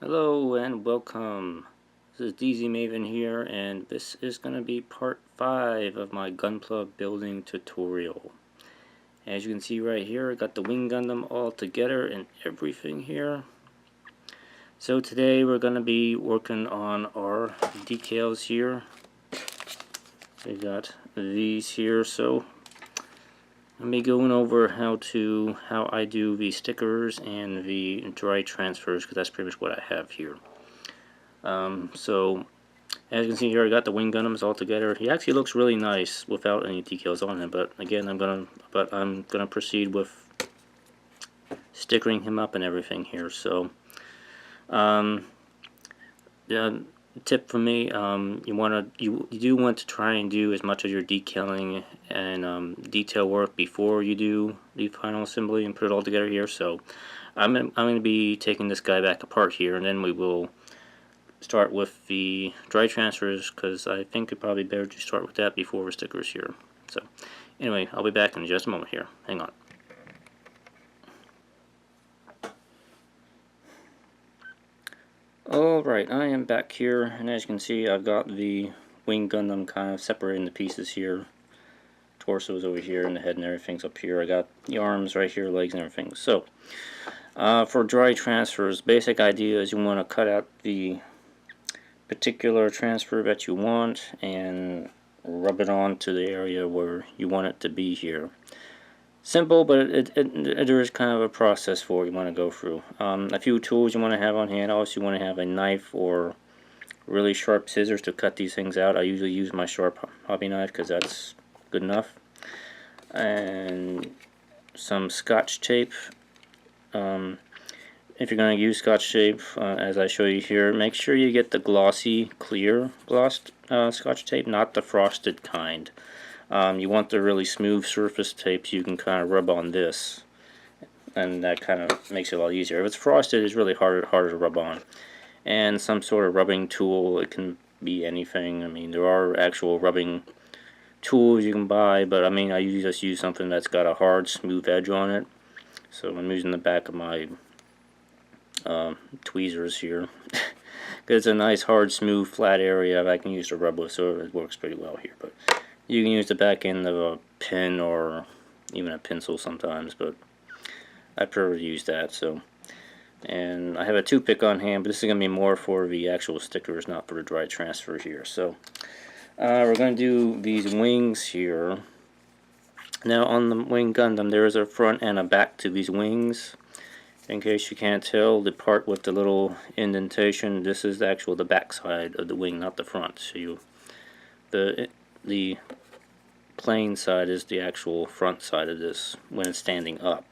Hello and welcome. This is DZ Maven here, and this is going to be part 5 of my Gunpla Building tutorial. As you can see right here, I got the Wing Gundam all together and everything here. So today we're going to be working on our decals here. We got these here, so let me going over how I do the stickers and the dry transfers, because that's pretty much what I have here. So as you can see here, I got the Wing Gundams all together. He actually looks really nice without any decals on him, but again, I'm gonna proceed with stickering him up and everything here. So, the tip for me, you do want to try and do as much of your decaling and detail work before you do the final assembly and put it all together here. So, I'm gonna be taking this guy back apart here, and then we will start with the dry transfers, because I think it's probably better to start with that before the stickers here. So anyway, I'll be back in just a moment here. Hang on. Alright, I am back here, and as you can see, I've got the Wing Gundam kind of separated into pieces here. Torso is over here, and the head and everything's up here. I got the arms right here, legs and everything. So, for dry transfers, basic idea is you want to cut out the particular transfer that you want and rub it on to the area where you want it to be here. Simple, but there is kind of a process for what you want to go through. A few tools you want to have on hand. Also, you want to have a knife or really sharp scissors to cut these things out. I usually use my sharp hobby knife because that's good enough. And some Scotch tape. If you're going to use Scotch tape, as I show you here, make sure you get the glossy, clear glossed Scotch tape, not the frosted kind. You want the really smooth surface tape so you can kind of rub on this, and that kind of makes it a lot easier. If it's frosted, it's really harder to rub on. And some sort of rubbing tool. It can be anything. I mean, there are actual rubbing tools you can buy, but I mean, I usually just use something that's got a hard, smooth edge on it. So I'm using the back of my tweezers here, because it's a nice hard smooth flat area I can use to rub with, so it works pretty well here. But you can use the back end of a pen or even a pencil sometimes, but I prefer to use that. So, and I have a toothpick on hand, but this is going to be more for the actual stickers, not for the dry transfer here. So we're going to do these wings here. Now on the Wing Gundam, there is a front and a back to these wings. In case you can't tell, the part with the little indentation, this is the back side of the wing, not the front. So the plain side is the actual front side of this when it's standing up,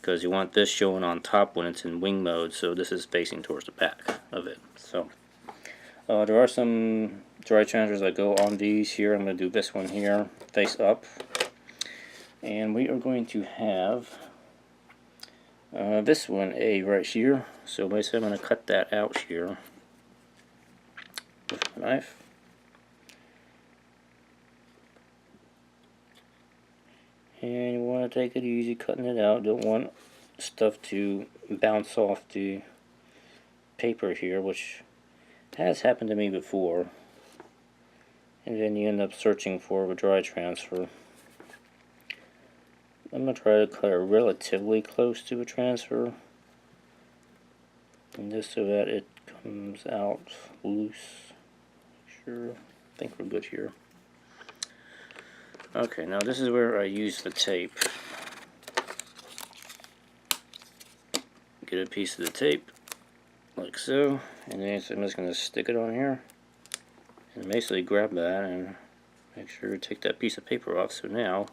because you want this showing on top when it's in wing mode. So this is facing towards the back of it. So there are some dry transfers that go on these here. I'm going to do this one here, face up, and we are going to have this one right here. So basically I'm going to cut that out here with my knife. And you want to take it easy cutting it out. Don't want stuff to bounce off the paper here, which has happened to me before. And then you end up searching for a dry transfer. I'm going to try to cut it relatively close to a transfer, and just so that it comes out loose. Sure, I think we're good here. Okay, now this is where I use the tape. Get a piece of the tape, like so, and then I'm just going to stick it on here, and basically grab that and make sure to take that piece of paper off. So now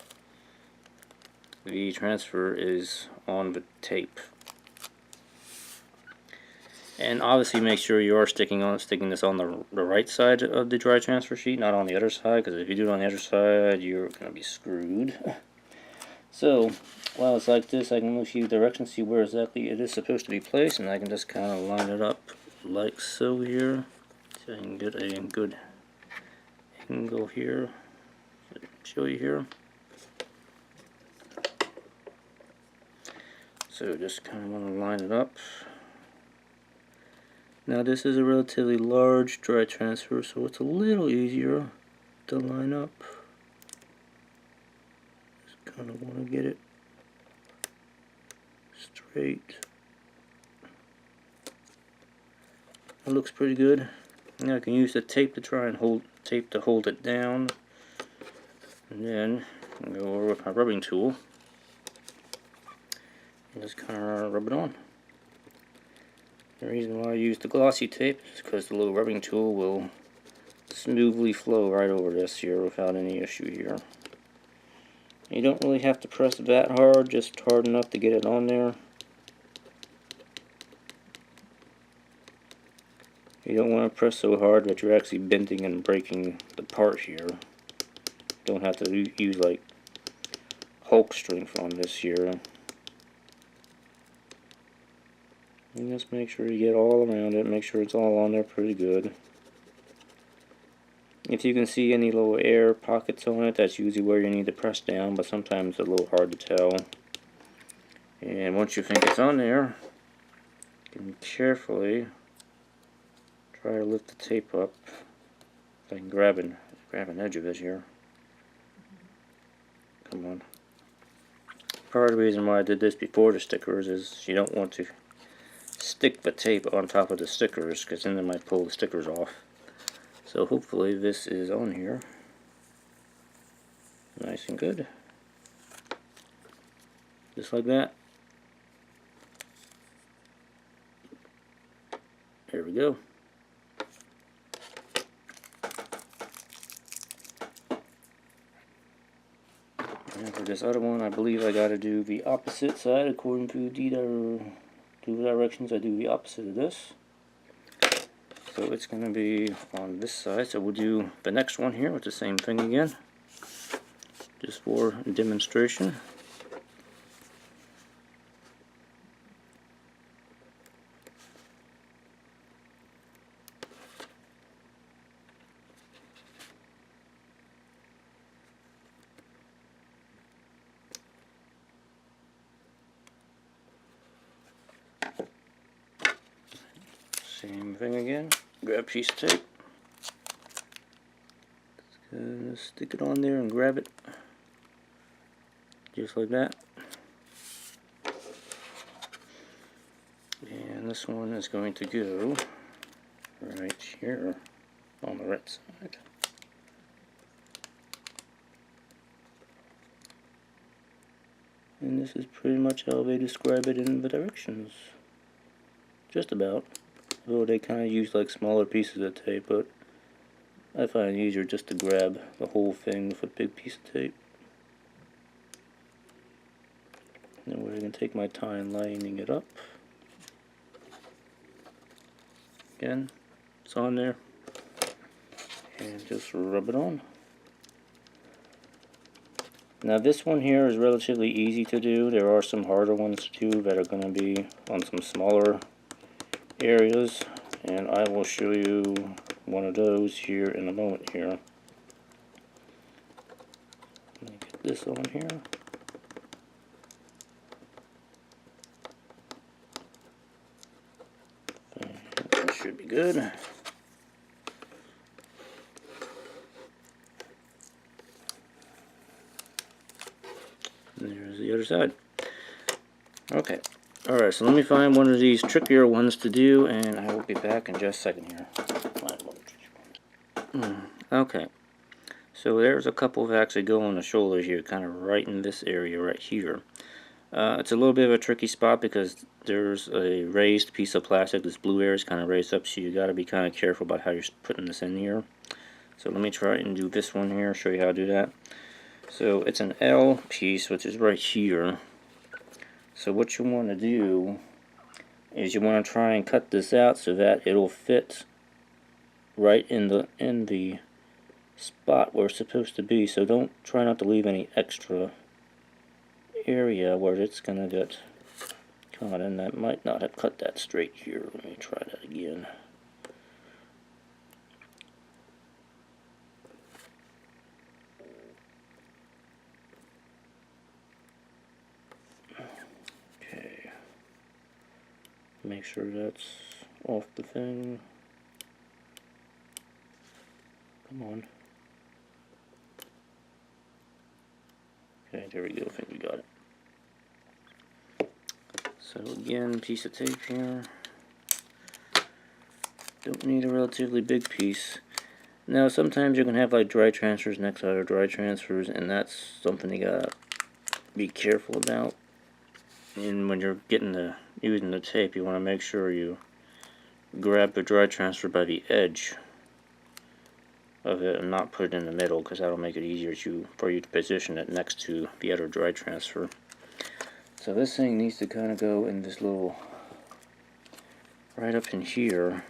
the transfer is on the tape. And obviously make sure you are sticking this on the right side of the dry transfer sheet, not on the other side, because if you do it on the other side, you're going to be screwed. So while it's like this, I can move you directions, see where exactly it is supposed to be placed, and I can just kind of line it up like so here, so I can get a good angle here. Show you here. So just kind of want to line it up. Now this is a relatively large dry transfer, so it's a little easier to line up. Just kind of want to get it straight. It looks pretty good. Now I can use the tape to try and hold it down, and then I'll go over with my rubbing tool and just kind of rub it on. The reason why I use the glossy tape is because the little rubbing tool will smoothly flow right over this here without any issue here. You don't really have to press that hard, just hard enough to get it on there. You don't want to press so hard that you're actually bending and breaking the part here. Don't have to use like Hulk strength on this here. And just make sure you get all around it, make sure it's all on there pretty good. If you can see any little air pockets on it, that's usually where you need to press down, but sometimes it's a little hard to tell. And once you think it's on there, you can carefully try to lift the tape up. If I can grab an edge of it here. Come on. Part of the reason why I did this before the stickers is you don't want to stick the tape on top of the stickers, because then they might pull the stickers off. So hopefully this is on here nice and good, just like that. There we go. And for this other one, I believe I got to do the opposite side according to the directions. I do the opposite of this. So it's going to be on this side. So we'll do the next one here with the same thing again, just for demonstration. Same thing again. Grab a piece of tape. Just stick it on there and grab it. Just like that. And this one is going to go right here on the right side. And this is pretty much how they describe it in the directions. Just about. Though they kind of use like smaller pieces of tape, but I find it easier just to grab the whole thing with a big piece of tape. Then we're going to take my time lining it up. Again, it's on there. And just rub it on. Now this one here is relatively easy to do. There are some harder ones too that are going to be on some smaller areas, and I will show you one of those here in a moment here. Let me get this on here. That should be good. There's the other side. Okay. Alright, so let me find one of these trickier ones to do, and I will be back in just a second here. Okay. So there's a couple that actually go on the shoulder here, kind of right in this area right here. It's a little bit of a tricky spot because there's a raised piece of plastic. This blue area is kind of raised up, so you got to be kind of careful about how you're putting this in here. So let me try and do this one here, show you how to do that. So it's an L piece, which is right here. So what you want to do is you want to try and cut this out so that it'll fit right in the spot where it's supposed to be. So don't try not to leave any extra area where it's gonna get caught, and that might not have cut that straight here. Let me try that again. Okay. Make sure that's off the thing. Come on. Okay, there we go. I think we got it. So again, piece of tape here. Don't need a relatively big piece. Now sometimes you can have like dry transfers next to other dry transfers, and that's something you gotta be careful about. And when you're using the tape, you want to make sure you grab the dry transfer by the edge of it and not put it in the middle, because that'll make it easier for you to position it next to the other dry transfer. So this thing needs to kind of go in this little, right up in here.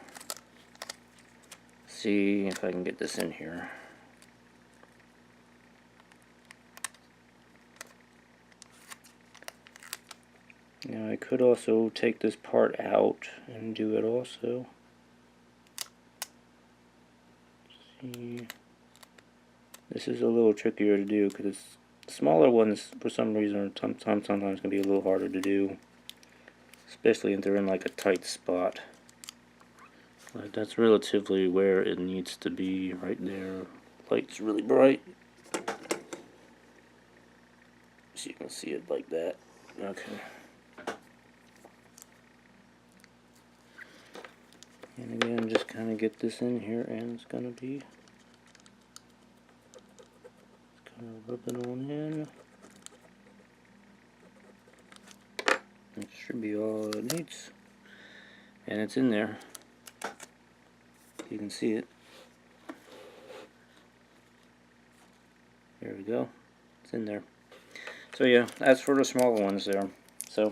See if I can get this in here. Now I could also take this part out and do it also. See, this is a little trickier to do because smaller ones for some reason are sometimes can be a little harder to do, especially if they're in like a tight spot. But that's relatively where it needs to be, right there. Light's really bright, so you can see it like that. Okay. And again, just kind of get this in here, and it's going to be kind of rub it on in. That should be all it needs. And it's in there. You can see it. There we go. It's in there. So yeah, that's for the smaller ones there. So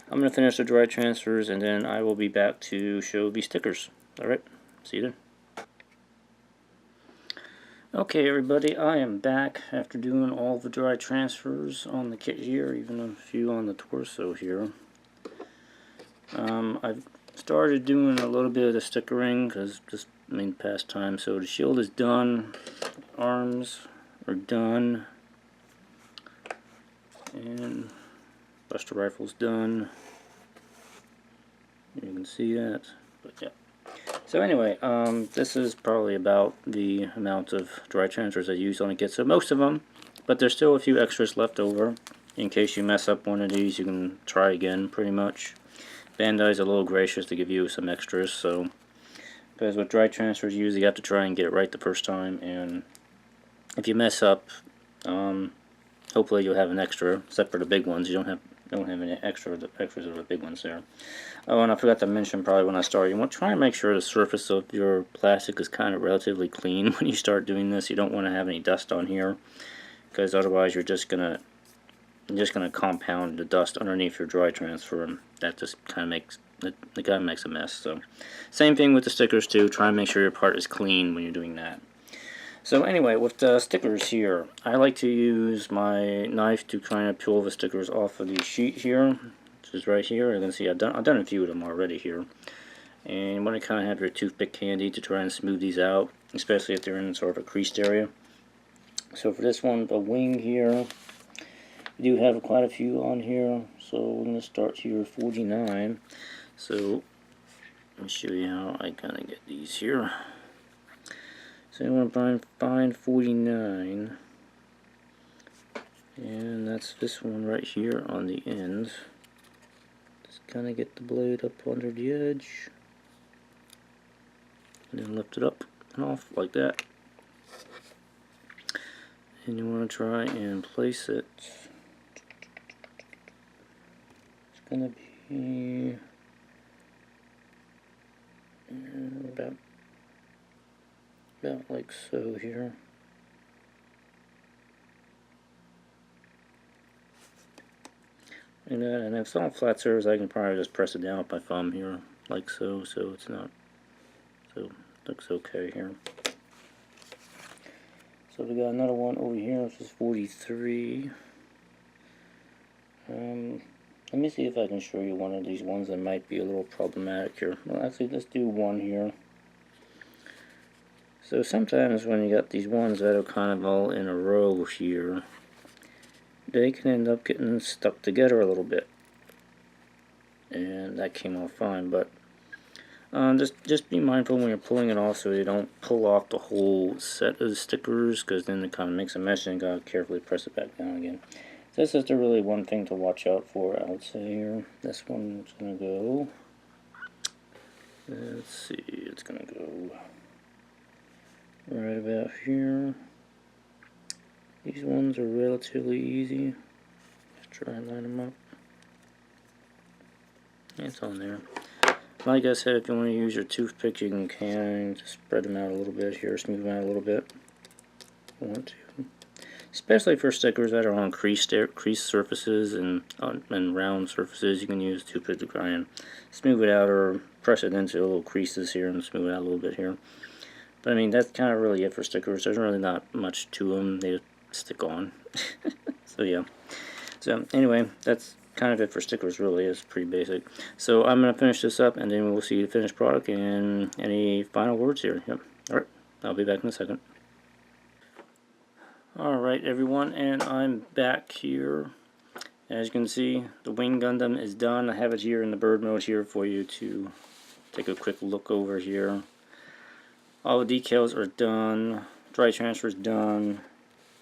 I'm going to finish the dry transfers, and then I will be back to show the stickers. Alright, see you then. Okay everybody, I am back after doing all the dry transfers on the kit here, even a few on the torso here. I've started doing a little bit of the stickering because just main pastime. So the shield is done, arms are done, and Buster Rifle's done. You can see that, but yeah. So anyway, this is probably about the amount of dry transfers I used on a kit. So most of them, but there's still a few extras left over. In case you mess up one of these, you can try again, pretty much. Bandai's a little gracious to give you some extras, so because with dry transfers, you usually have to try and get it right the first time, and if you mess up, hopefully you'll have an extra. Except for the big ones, you don't have any extras of the big ones there. Oh, and I forgot to mention probably when I started, you want to try and make sure the surface of your plastic is kind of relatively clean when you start doing this. You don't want to have any dust on here, because otherwise you're just gonna compound the dust underneath your dry transfer, and that just kind of makes makes a mess. So same thing with the stickers too. Try and make sure your part is clean when you're doing that. So anyway, with the stickers here, I like to use my knife to try and peel the stickers off of the sheet here, which is right here. You can see I've done a few of them already here. And you want to kind of have your toothpick handy to try and smooth these out, especially if they're in sort of a creased area. So for this one, the wing here, we do have quite a few on here. So we're going to start here 49. So let me show you how I kind of get these here. So you want to find 49, and that's this one right here on the end. Just kind of get the blade up under the edge, and then lift it up and off like that. And you want to try and place it. It's going to be about like so here. And if it's on flat surface, I can probably just press it down with my thumb here, like so, so it's not, so it looks okay here. So we got another one over here, which is 43. Let me see if I can show you one of these ones that might be a little problematic here. Well, actually, let's do one here. So sometimes when you got these ones that are kind of all in a row here, they can end up getting stuck together a little bit. And that came out fine, but Just be mindful when you're pulling it off so you don't pull off the whole set of stickers, because then it kind of makes a mess and you gotta carefully press it back down again. So that's just a really one thing to watch out for, I would say here. This one's gonna go. Let's see, it's gonna go right about here. These ones are relatively easy. Just try and line them up. It's on there. Like I said, if you want to use your toothpick, you can just spread them out a little bit here, smooth them out a little bit. If you want to. Especially for stickers that are on creased surfaces and round surfaces, you can use a toothpick to try and smooth it out or press it into little creases here and smooth it out a little bit here. But I mean, that's kind of really it for stickers. There's really not much to them. They just stick on. So yeah. So anyway, that's kind of it for stickers. Really, it's pretty basic. So I'm gonna finish this up, and then we'll see the finished product. And any final words here? Yep. All right. I'll be back in a second. Alright everyone, and I'm back here. As you can see, the Wing Gundam is done. I have it here in the bird mode here for you to take a quick look over here. All the decals are done, dry transfer is done,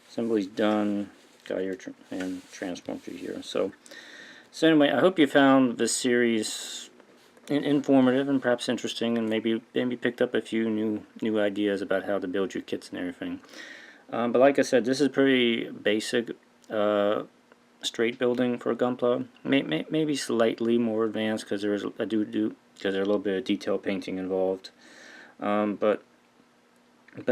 assembly's done, got your and transform through here. So anyway, I hope you found this series informative and perhaps interesting, and maybe picked up a few new ideas about how to build your kits and everything. But like I said, this is pretty basic straight building for Gunpla. Maybe slightly more advanced because there's because there's a little bit of detail painting involved. But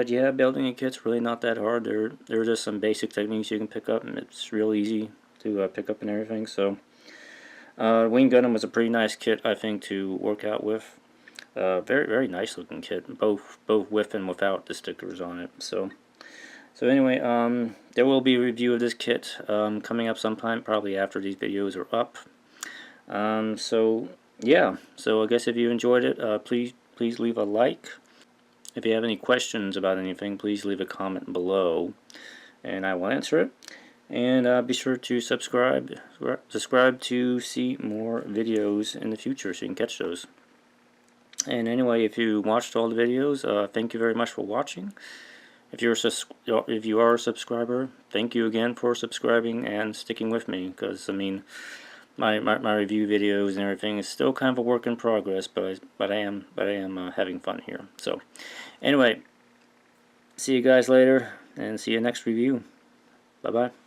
yeah, building a kit's really not that hard. There are just some basic techniques you can pick up, and it's real easy to pick up and everything. So Wing Gundam was a pretty nice kit, I think, to work out with. Very nice looking kit, both with and without the stickers on it. So anyway, there will be a review of this kit coming up sometime, probably after these videos are up. So yeah, so I guess if you enjoyed it, please leave a like. If you have any questions about anything, please leave a comment below, and I will answer it. And be sure to subscribe to see more videos in the future, so you can catch those. And anyway, if you watched all the videos, thank you very much for watching. If you are a subscriber, thank you again for subscribing and sticking with me, because I mean, my review videos and everything is still kind of a work in progress, but I am having fun here. So anyway, see you guys later, and see you next review. Bye bye.